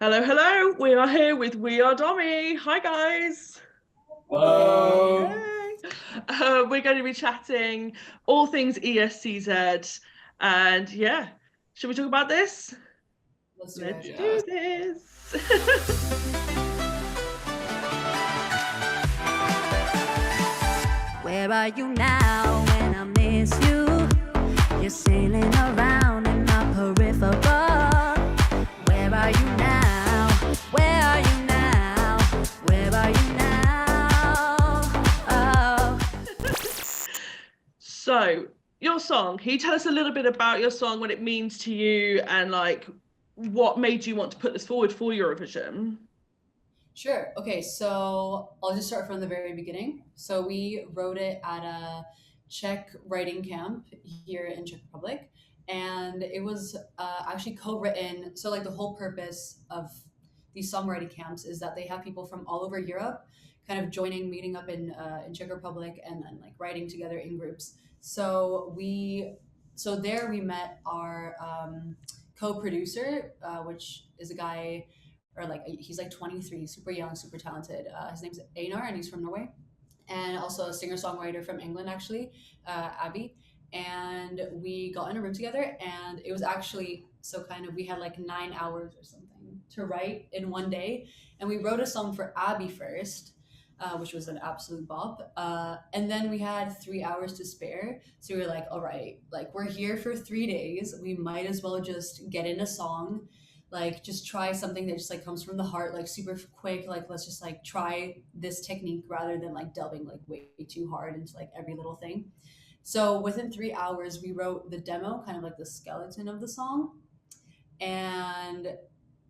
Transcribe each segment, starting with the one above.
Hello, hello. We are here with We Are Domi. Hi, guys. Hello. Yay. We're going to be chatting all things ESCZ. And yeah, should we talk about this? Let's do Let's it. do this. Where are you now when I miss you? You're sailing around in my peripheral. Where are you now? Where are you now? Where are you now? Oh. So, your song, can you tell us a little bit about your song, what it means to you, and like what made you want to put this forward for Eurovision? Sure. Okay, so I'll just start from the very beginning. So we wrote it at a Czech writing camp here in Czech Republic, and it was actually co-written. So like the whole purpose of these songwriting camps is that they have people from all over Europe kind of joining, meeting up in Czech Republic, and then like writing together in groups. So there we met our co-producer, which is a guy, or like he's like 23, super young, super talented. His name's Einar, and he's from Norway, and also a singer songwriter from England, actually, Abby. And we got in a room together, and it was actually so kind of we had like 9 hours or something to write in one day, and we wrote a song for Abby first. Which was an absolute bop. And then we had 3 hours to spare. So we were like, all right, like we're here for 3 days. We might as well just get in a song, like just try something that just like comes from the heart, like super quick. Like let's just like try this technique rather than like delving like way too hard into like every little thing. So within 3 hours, we wrote the demo, kind of like the skeleton of the song. And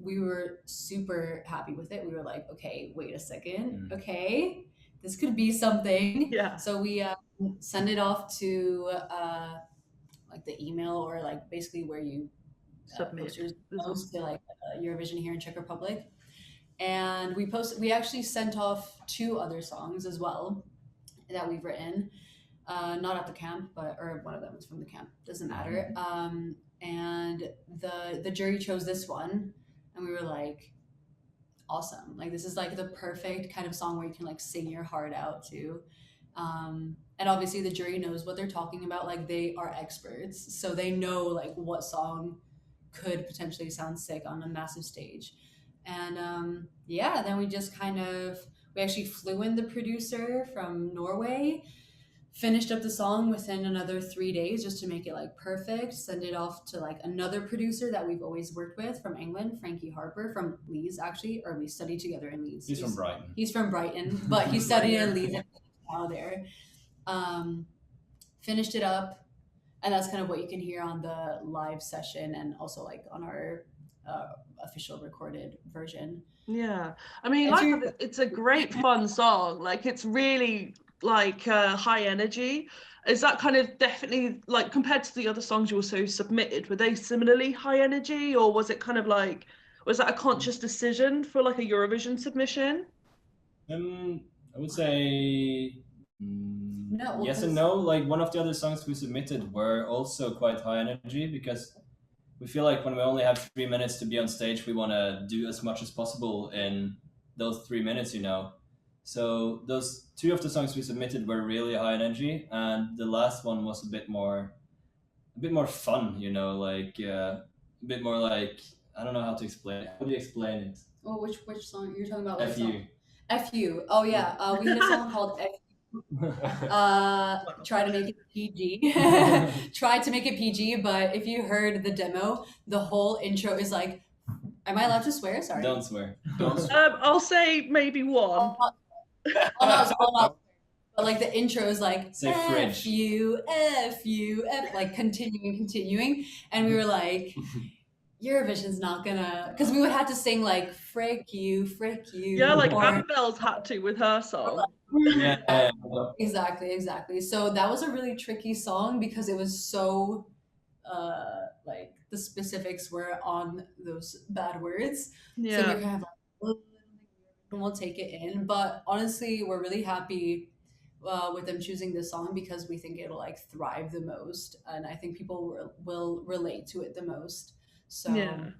we were super happy with it. We were like, okay, wait a second. Okay, this could be something. Yeah. So we send it off to like the email, or like basically where you Submit. post to like Eurovision here in Czech Republic. And we actually sent off 2 other songs as well that we've written, not at the camp, or one of them was from the camp, doesn't matter. And the jury chose this one, and we were like, awesome, like this is like the perfect kind of song where you can like sing your heart out to. And obviously the jury knows what they're talking about, like they are experts, so they know like what song could potentially sound sick on a massive stage. And yeah, then we actually flew in the producer from Norway, finished up the song within another 3 days just to make it like perfect, send it off to like another producer that we've always worked with from England, Frankie Harper, from Leeds, actually, or we studied together in Leeds. He's from Brighton. He's from Brighton, but he studied in Leeds and now there. Finished it up, and that's kind of what you can hear on the live session and also like on our official recorded version. Yeah, I mean, it's a great fun song. Like it's really like high energy. Is that kind of definitely like compared to the other songs you also submitted, were they similarly high energy, or was it kind of like, was that a conscious decision for like a Eurovision submission? I would say No, yes and no. Like one of the other songs we submitted were also quite high energy, because we feel like when we only have 3 minutes to be on stage, we want to do as much as possible in those 3 minutes, you know. So those 2 of the songs we submitted were really high energy, and the last one was a bit more fun, you know, like a bit more like, I don't know how to explain it. How do you explain it? Oh, which song you're talking about? FU. FU. Oh yeah, we had a song called FU. Try to make it PG. Try to make it PG, but if you heard the demo, the whole intro is like, am I allowed to swear? Sorry. Don't swear. I'll say maybe one. But like the intro is like Say fridge. F-U, F-U, F, like continuing. And we were like, Eurovision's not gonna, because we would have to sing like frick you. Yeah, like Annabelle's had to with her song. Yeah. Exactly. So that was a really tricky song because it was so like the specifics were on those bad words. Yeah. So we're kind of like, we'll take it in. But honestly, we're really happy with them choosing this song because we think it'll like thrive the most, and I think people will relate to it the most. So yeah.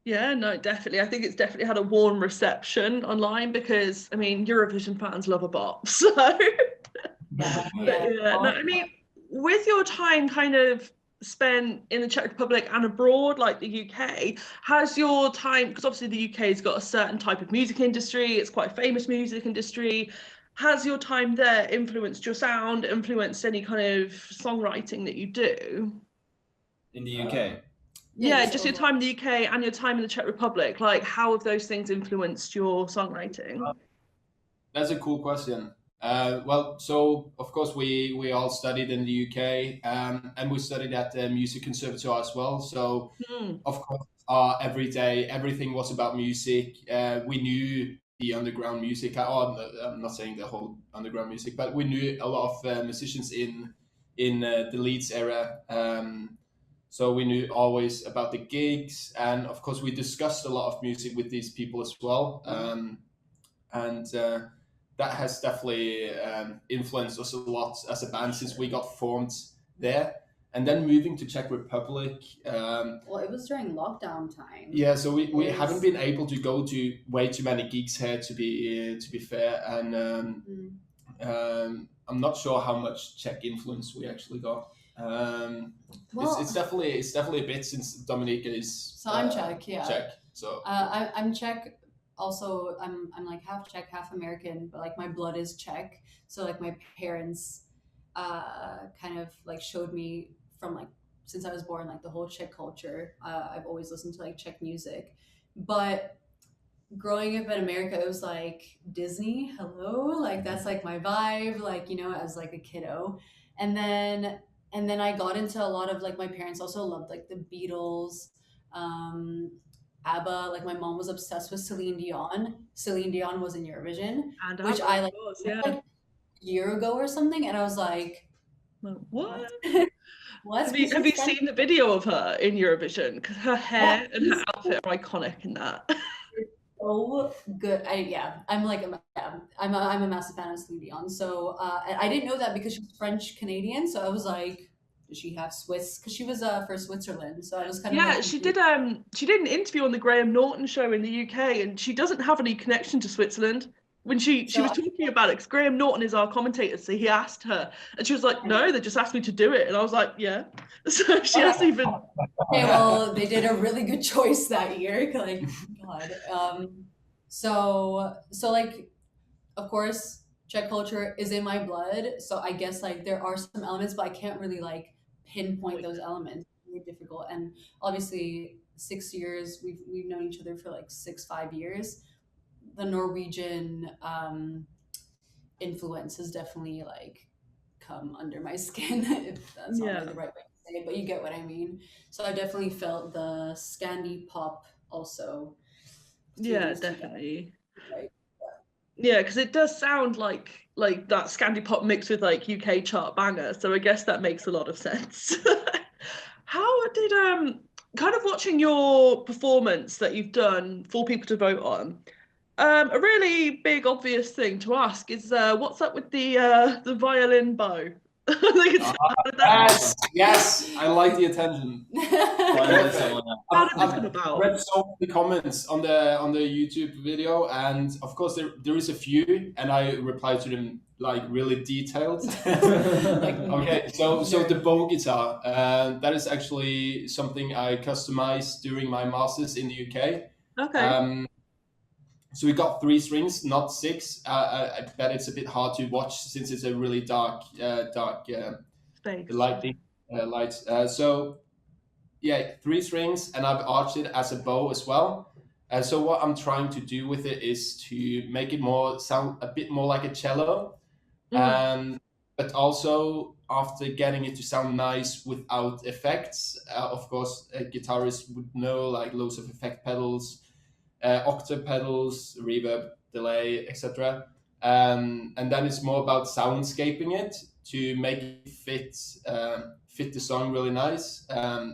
Yeah, no, definitely. I think it's definitely had a warm reception online because, I mean, Eurovision fans love a bop. So, Yeah, yeah, no, I mean, with your time kind of spent in the Czech Republic and abroad, like the UK, has your time, because obviously the UK's got a certain type of music industry, it's quite a famous music industry. Has your time there influenced your sound, influenced any kind of songwriting that you do? In the UK. Yeah, just just your time in the UK and your time in the Czech Republic. Like, how have those things influenced your songwriting? That's a cool question. Well, so of course we all studied in the UK, and we studied at the music conservatoire as well. So of course, every day everything was about music. We knew the underground music. I'm not saying the whole underground music, but we knew a lot of musicians in the Leeds area. So we knew always about the gigs, and of course we discussed a lot of music with these people as well. And that has definitely influenced us a lot as a band since we got formed there. And then moving to Czech Republic. well, it was during lockdown time. Yeah, so we haven't been able to go to way too many gigs here, to be fair, and I'm not sure how much Czech influence we actually got. Well, it's definitely a bit, since Dominica is. So I'm Czech, yeah. Czech, so. I'm Czech. Also, I'm like half Czech, half American, but like my blood is Czech. So like my parents, kind of like showed me from like since I was born, like the whole Czech culture. I've always listened to like Czech music, but growing up in America, it was like Disney. Hello, like that's like my vibe. Like, you know, as like a kiddo, and then I got into a lot of like, my parents also loved like the Beatles, ABBA. Like my mom was obsessed with Celine Dion. Celine Dion was in Eurovision, And which ABBA, I of like, course, yeah. like a year ago or something, and I was like, What? what? Have you seen the video of her in Eurovision? Because her hair and her outfit are iconic in that. So good. I'm like I'm a massive fan of Celine Dion. So and I didn't know that because she's French Canadian. So I was like, does she have Swiss? Because she was for Switzerland. So I was kind of Yeah, like, she did an interview on the Graham Norton show in the UK, and she doesn't have any connection to Switzerland. When she was talking about it, because Graham Norton is our commentator, so he asked her, and she was like, no, they just asked me to do it. And I was like, yeah. So she hasn't even. Okay, well, they did a really good choice that year. Like, God. So like, of course, Czech culture is in my blood. So I guess like there are some elements, but I can't really like pinpoint those elements. It's really difficult. And obviously, 6 years, we've known each other for like 5 years. The Norwegian influence has definitely like come under my skin, if that's not really the right way to say it, but you get what I mean. So I definitely felt the Scandi pop also. Yeah, definitely. Like, yeah, because it does sound like that Scandi pop mixed with like UK chart banger. So I guess that makes a lot of sense. How did kind of watching your performance that you've done for people to vote on? A really big obvious thing to ask is what's up with the violin bow? Yes, I like the attention. How did this come about? I read so many comments on the YouTube video, and of course there is a few, and I replied to them like really detailed. Okay, so the bow guitar, that is actually something I customized during my masters in the UK. Okay. So we got 3 strings, not 6. I bet it's a bit hard to watch since it's a really dark lighting lights. So yeah, 3 strings, and I've arched it as a bow as well. So what I'm trying to do with it is to make it sound a bit more like a cello, but also after getting it to sound nice without effects. Of course, a guitarist would know like loads of effect pedals. Octave pedals, reverb, delay, etc. And then it's more about soundscaping it to make it fit the song really nice.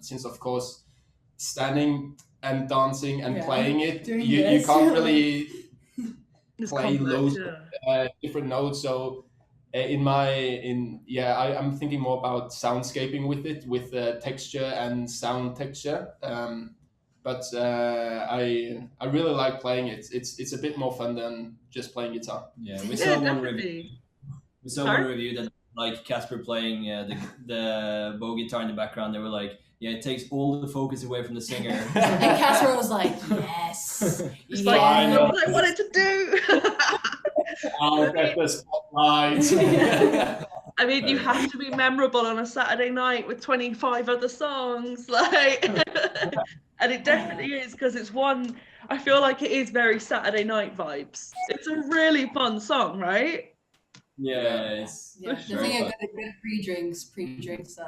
Since of course standing and dancing and playing it, you can't really play loads of different notes. So I'm thinking more about soundscaping with it, with texture and sound texture. but I really like playing it. It's a bit more fun than just playing guitar. Yeah, we Yeah, saw one review. definitely. We saw Sorry? one review that like Casper playing the bow guitar in the background. They were like, yeah, it takes all the focus away from the singer. And Casper was like, yes. It's like, I know. what I wanted to do. I'll get the spotlight. I mean, you have to be memorable on a Saturday night with 25 other songs, like, and it definitely is, because it's one. I feel like it is very Saturday night vibes. It's a really fun song, right? Yeah, it's Yeah, For definitely sure. a good pre-drinks vibe.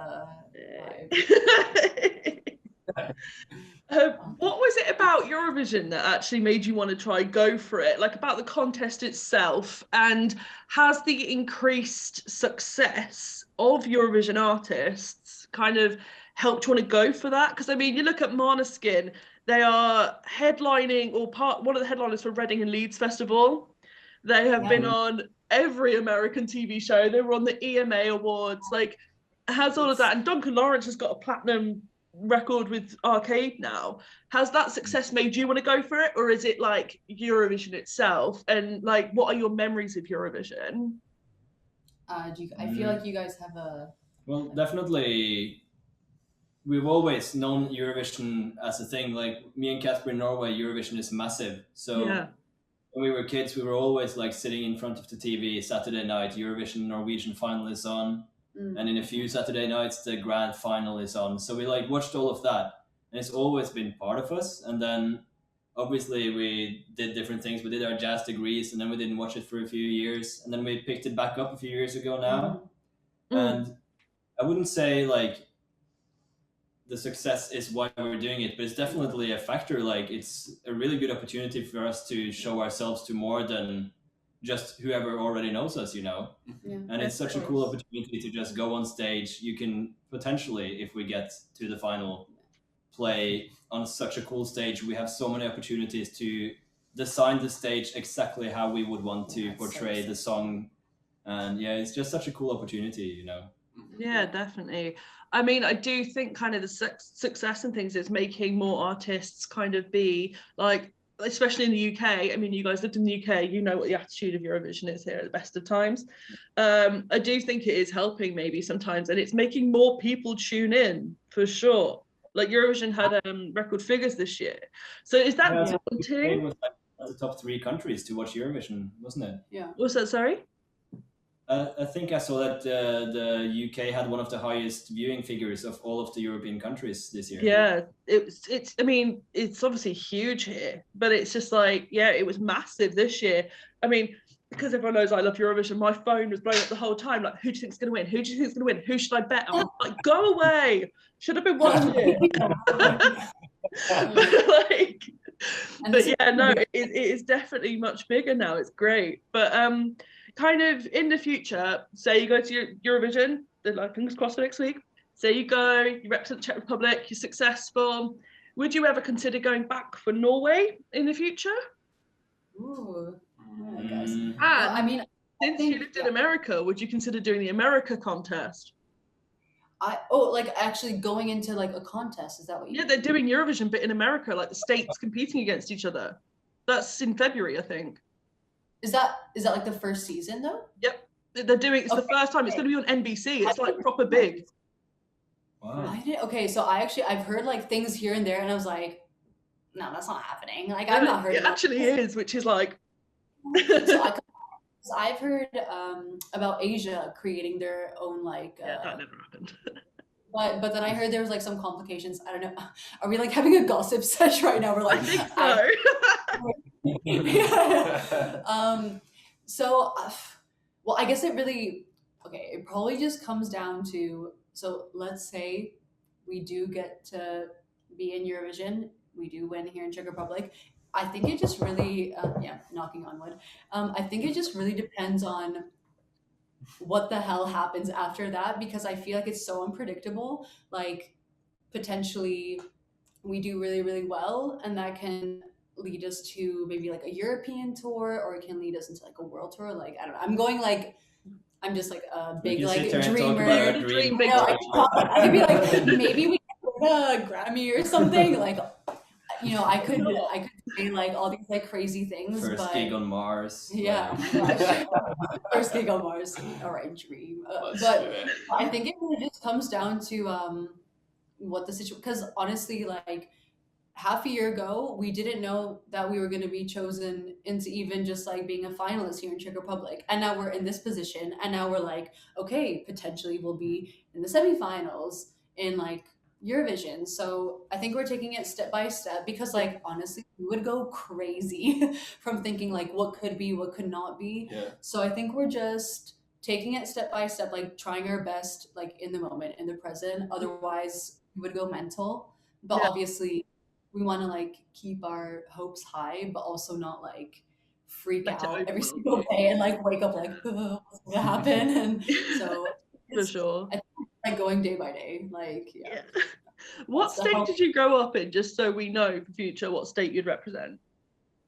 What was it about Eurovision that actually made you want to try go for it? Like about the contest itself, and has the increased success of Eurovision artists kind of helped you want to go for that? Because I mean, you look at Måneskin, they are headlining or one of the headliners for Reading and Leeds Festival. They have been on every American TV show. They were on the EMA Awards. Like, has all of that, and Duncan Lawrence has got a platinum record with Arcade now. Has that success made you want to go for it, or is it like Eurovision itself? And like, what are your memories of Eurovision? I feel like you guys have a. Well, definitely. We've always known Eurovision as a thing. Like me and Casper in Norway, Eurovision is massive. So Yeah. when we were kids, we were always like sitting in front of the TV Saturday night. Eurovision Norwegian final is on, and in a few Saturday nights the grand final is on. So we like watched all of that, and it's always been part of us. And then obviously we did different things. We did our jazz degrees, and then we didn't watch it for a few years, and then we picked it back up a few years ago now. And I wouldn't say like the success is why we're doing it, but it's definitely a factor. Like it's a really good opportunity for us to show ourselves to more than just whoever already knows us, you know. Yeah. And it's such a cool opportunity to just go on stage. You can potentially, if we get to the final, play on such a cool stage. We have so many opportunities to design the stage exactly how we would want to portray the song. And yeah, it's just such a cool opportunity, you know. Yeah, definitely. I mean, I do think kind of the success and things is making more artists kind of be like, especially in the UK. I mean, you guys lived in the UK, you know what the attitude of Eurovision is here at the best of times. I do think it is helping maybe sometimes, and it's making more people tune in for sure. Like Eurovision had record figures this year. So is that Yeah, too? it was like the top 3 countries to watch Eurovision, wasn't it? Yeah. What's that, sorry? I think I saw that the UK had one of the highest viewing figures of all of the European countries this year. Yeah, it's I mean, it's obviously huge here, but it's just like, yeah, it was massive this year. I mean, because everyone knows I love Eurovision, my phone was blowing up the whole time. Like, who do you think's going to win? Who do you think's going to win? Who should I bet on? Like, go away. Should have been watching it. But yeah, no, it is definitely much bigger now. It's great. But kind of in the future, say you go to Eurovision, like fingers crossed for next week. Say you go, you represent the Czech Republic, you're successful. Would you ever consider going back for Norway in the future? Ooh. Oh, guys. And I mean, since you lived in America, would you consider doing the America contest? like actually going into like a contest, is that what you Yeah, they're doing Eurovision, but in America, like the states competing against each other. That's in February, I think. Is that like the first season though? Yep, they're doing. It's the first time. It's going to be on NBC. It's like proper big. Wow. Okay, so I've heard like things here and there, and I was like, no, that's not happening. Like I've not heard. It actually is, which is like. So I've heard about Asia creating their own like. Yeah, that never happened. But then I heard there was like some complications. I don't know. Are we like having a gossip sesh right now? We're like, I think so. So, well, I guess it probably just comes down to, so let's say we do get to be in Eurovision, we do win here in Czech Republic. I think it just really, knocking on wood. I think it just really depends on what the hell happens after that, because I feel like it's so unpredictable. Like potentially we do really, really well, and that can lead us to maybe like a European tour, or it can lead us into like a world tour. Like, I don't know. I'm just like a big like dreamer. Dream big. I could be like, maybe we can win a Grammy or something. Like, I could say like all these like crazy things. First gig on Mars. Yeah, like- oh my gosh. First gig on Mars. All right, dream. But I think it really just comes down to what the situation. Because honestly, like half a year ago, we didn't know that we were going to be chosen into even just like being a finalist here in Czech Republic, and now we're in this position, and now we're like, okay, potentially we'll be in the semifinals in like Eurovision. So I think we're taking it step by step because like honestly we would go crazy from thinking like what could be, what could not be. Yeah. So I think we're just taking it step by step, like trying our best like in the moment, in the present. Otherwise we would go mental. But obviously we want to like keep our hopes high, but also not like freak Like to out every overwhelm single day and like wake up like what's gonna happen. And so For sure. like going day by day, like yeah. What It's the state whole- did you grow up in, just so we know for future what state you'd represent?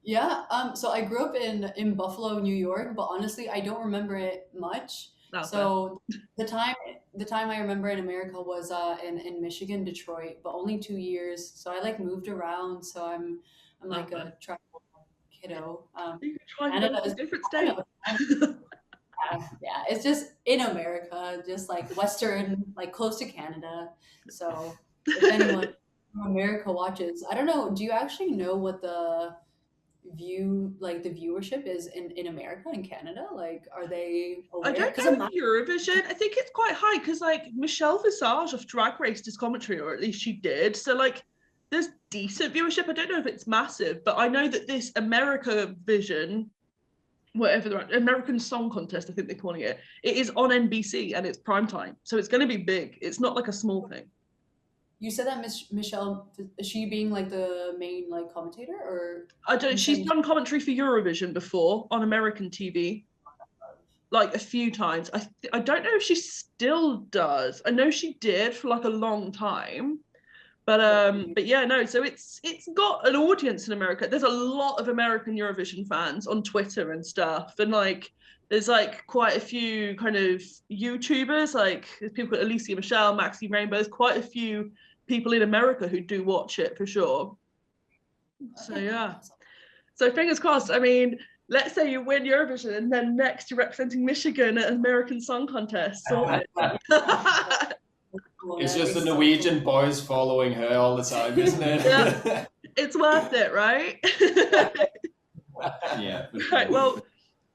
Yeah, so I grew up in Buffalo, New York, but honestly I don't remember it much. Oh, So the time I remember in America was in Michigan, Detroit, but only 2 years. So I like moved around, so I'm like Okay. a tribal kiddo. you could try and Canada go to a is- different I state. know. Yeah, it's just in America, just like Western, like close to Canada. So if anyone from America watches, I don't know, do you actually know what the viewership is in America and Canada? Like, are they aware? I don't 'Cause know I'm not- Eurovision. I think it's quite high because like Michelle Visage of Drag Race does commentary, or at least she did. So like there's decent viewership. I don't know if it's massive, but I know that this America Vision, whatever the American Song Contest, I think they're calling it, it is on NBC and it's prime time. So it's going to be big. It's not like a small thing. You said that Michelle, is she being like the main like commentator, or I don't. She's done commentary for Eurovision before on American TV, like a few times. I don't know if she still does. I know she did for like a long time, but yeah, no. So it's got an audience in America. There's a lot of American Eurovision fans on Twitter and stuff, and like there's like quite a few kind of YouTubers, like there's people like Alicia Michelle, Maxi Rainbows, quite a few people in America who do watch it for sure. So yeah. So fingers crossed. I mean, let's say you win Eurovision and then next you're representing Michigan at an American Song Contest. Sorted. It's just the Norwegian boys following her all the time, isn't it? Yeah. It's worth it, right? Yeah. for sure. Right, well,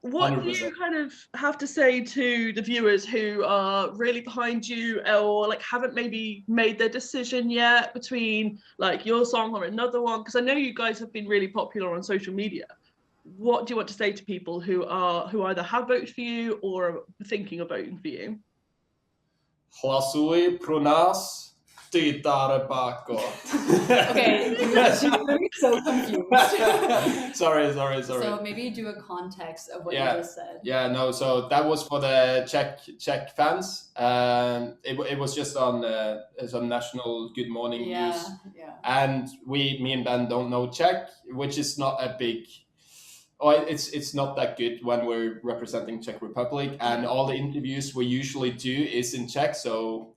what do 100%. you kind of have to say to the viewers who are really behind you or like haven't maybe made their decision yet between like your song or another one? Because I know you guys have been really popular on social media. What do you want to say to people who either have voted for you or are thinking of voting for you? Hlasui pro nás, ty dáre bako. Okay, you're so confused. Sorry. So maybe do a context of what Yeah. you just said. Yeah, no. So that was for the Czech fans. It was just on some national Good Morning news. Yeah. And me and Ben don't know Czech, which is not a big. Oh, it's not that good when we're representing Czech Republic, and all the interviews we usually do is in Czech. So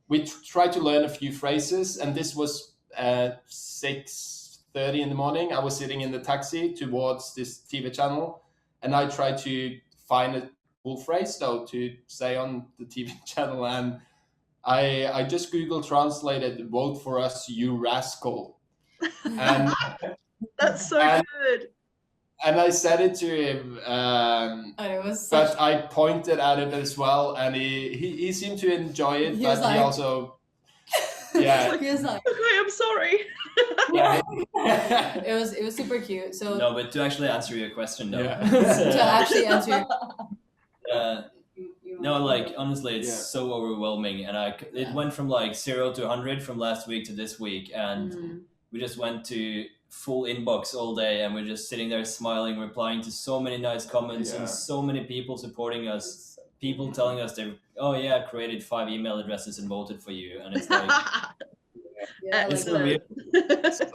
we try to learn a few phrases, and this was 6:30 in the morning. I was sitting in the taxi towards this TV channel, and I tried to find a cool phrase though to say on the TV channel, and I just Google translated "Vote for us, you rascal," and That's so And- good. and I said it to him. It was But such, I pointed at it as well, and he seemed to enjoy it. He But was he like- also, yeah, he was like, Okay, I'm sorry. yeah. it was super cute. So No, but to actually answer your question, though. Yeah. to actually answer, you No, like honestly, it's Yeah. so overwhelming, and it went from like 0 to 100 from last week to this week, and we just went to full inbox all day, and we're just sitting there smiling, replying to so many nice comments Yeah. and so many people supporting us. People telling us they, oh yeah, I created 5 email addresses and voted for you, and it's like yeah, it's like, so real, so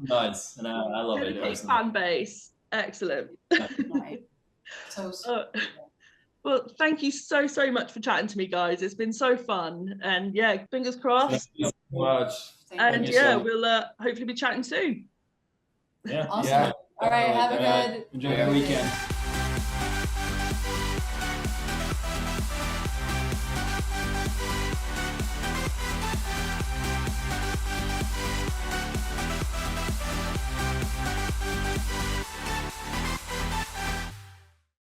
nice, and I love it Dedicated personally. fan base. Excellent. nice. So Uh, Well, thank you so much for chatting to me, guys. It's been so fun, and yeah, fingers crossed. Thank you so much. And you yeah, so much. we'll hopefully be chatting soon. Yeah. Awesome. Yeah. All right, have a good Enjoy the weekend.